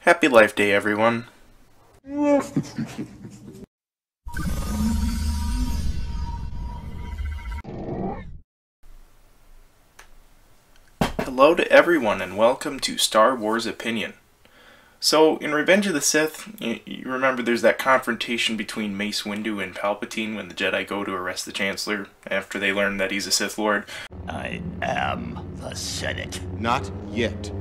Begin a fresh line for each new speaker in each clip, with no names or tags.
Happy Life Day, everyone. Hello to everyone and welcome to Star Wars Opinion. So, in Revenge of the Sith, you remember there's that confrontation between Mace Windu and Palpatine when the Jedi go to arrest the Chancellor after they learn that he's a Sith Lord?
I am the Senate.
Not yet.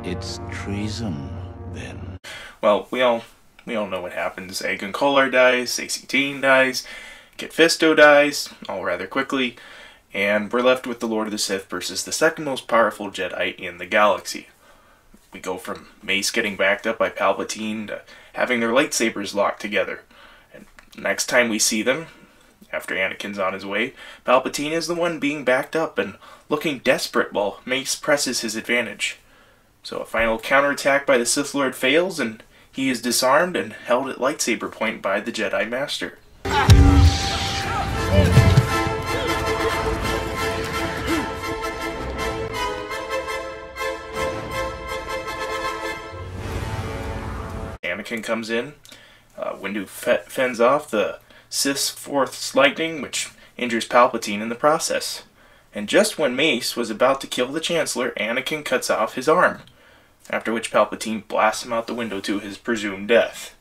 It's treason, then.
Well, we all know what happens. Aegon Kolar dies, AC-10 dies, Kit Fisto dies, all rather quickly, and we're left with the Lord of the Sith versus the second most powerful Jedi in the galaxy. We go from Mace getting backed up by Palpatine to having their lightsabers locked together. And next time we see them, after Anakin's on his way, Palpatine is the one being backed up and looking desperate while Mace presses his advantage. So a final counterattack by the Sith Lord fails, and he is disarmed and held at lightsaber point by the Jedi Master. Anakin comes in, Windu fends off the Sith's fourth lightning, which injures Palpatine in the process. And just when Mace was about to kill the Chancellor, Anakin cuts off his arm, after which Palpatine blasts him out the window to his presumed death.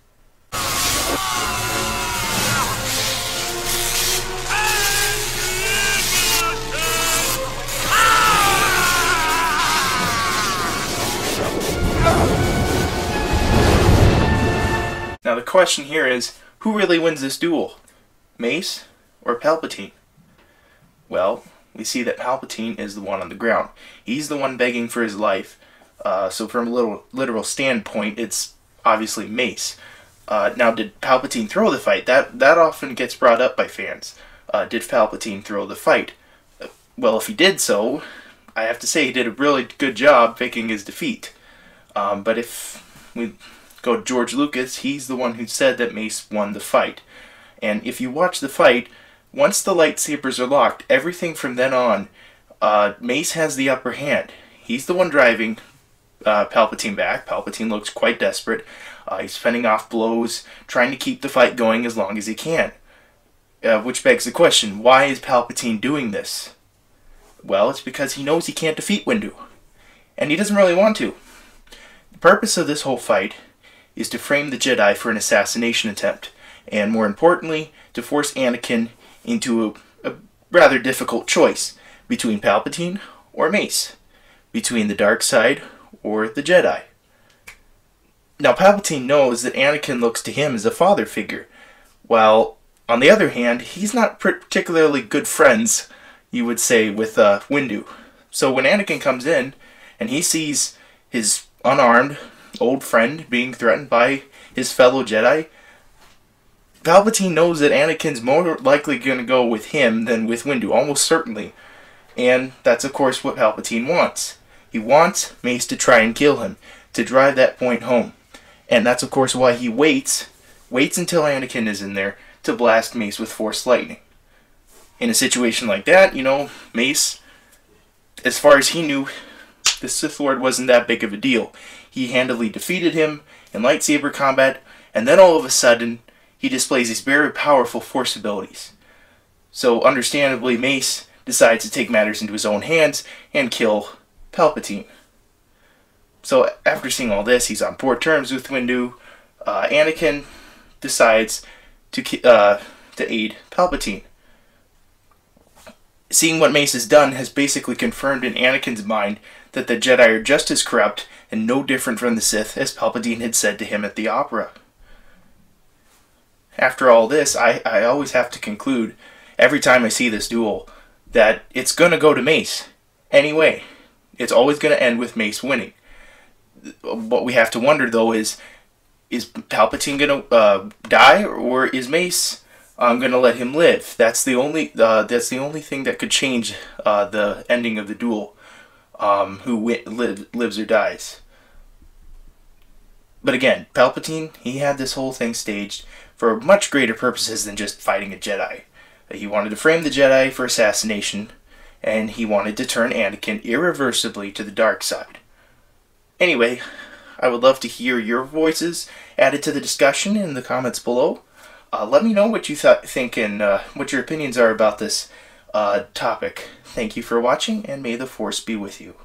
Now the question here is, who really wins this duel? Mace or Palpatine? Well, we see that Palpatine is the one on the ground. He's the one begging for his life. So from a literal standpoint, it's obviously Mace. Now, did Palpatine throw the fight? That often gets brought up by fans. Did Palpatine throw the fight? Well, if he did so, I have to say he did a really good job faking his defeat. But if we go to George Lucas, he's the one who said that Mace won the fight. And if you watch the fight, once the lightsabers are locked, everything from then on, Mace has the upper hand. He's the one driving Palpatine back. Palpatine looks quite desperate. He's fending off blows, trying to keep the fight going as long as he can. Which begs the question, why is Palpatine doing this? Well, it's because he knows he can't defeat Windu. And he doesn't really want to. The purpose of this whole fight is to frame the Jedi for an assassination attempt, and more importantly, to force Anakin into a rather difficult choice between Palpatine or Mace, between the dark side or the Jedi. Now, Palpatine knows that Anakin looks to him as a father figure, while, on the other hand, he's not particularly good friends, you would say, with Windu. So when Anakin comes in, and he sees his unarmed old friend being threatened by his fellow Jedi, Palpatine knows that Anakin's more likely going to go with him than with Windu, almost certainly. And that's, of course, what Palpatine wants. He wants Mace to try and kill him, to drive that point home. And that's, of course, why he waits until Anakin is in there to blast Mace with Force Lightning. In a situation like that, Mace, as far as he knew, the Sith Lord wasn't that big of a deal. He handily defeated him in lightsaber combat, and then all of a sudden, he displays these very powerful Force abilities. So, understandably, Mace decides to take matters into his own hands and kill Palpatine. So, after seeing all this, he's on poor terms with Windu. Anakin decides to aid Palpatine. Seeing what Mace has done has basically confirmed in Anakin's mind that the Jedi are just as corrupt and no different from the Sith as Palpatine had said to him at the opera. After all this, I always have to conclude, every time I see this duel, that it's going to go to Mace. Anyway, it's always going to end with Mace winning. What we have to wonder, though, is Palpatine going to die, or is Mace going to let him live? That's the only thing that could change the ending of the duel. Who lives or dies. But again, Palpatine, he had this whole thing staged for much greater purposes than just fighting a Jedi. He wanted to frame the Jedi for assassination, and he wanted to turn Anakin irreversibly to the dark side. Anyway, I would love to hear your voices added to the discussion in the comments below. Let me know what you think and what your opinions are about this topic. Thank you for watching, and may the Force be with you.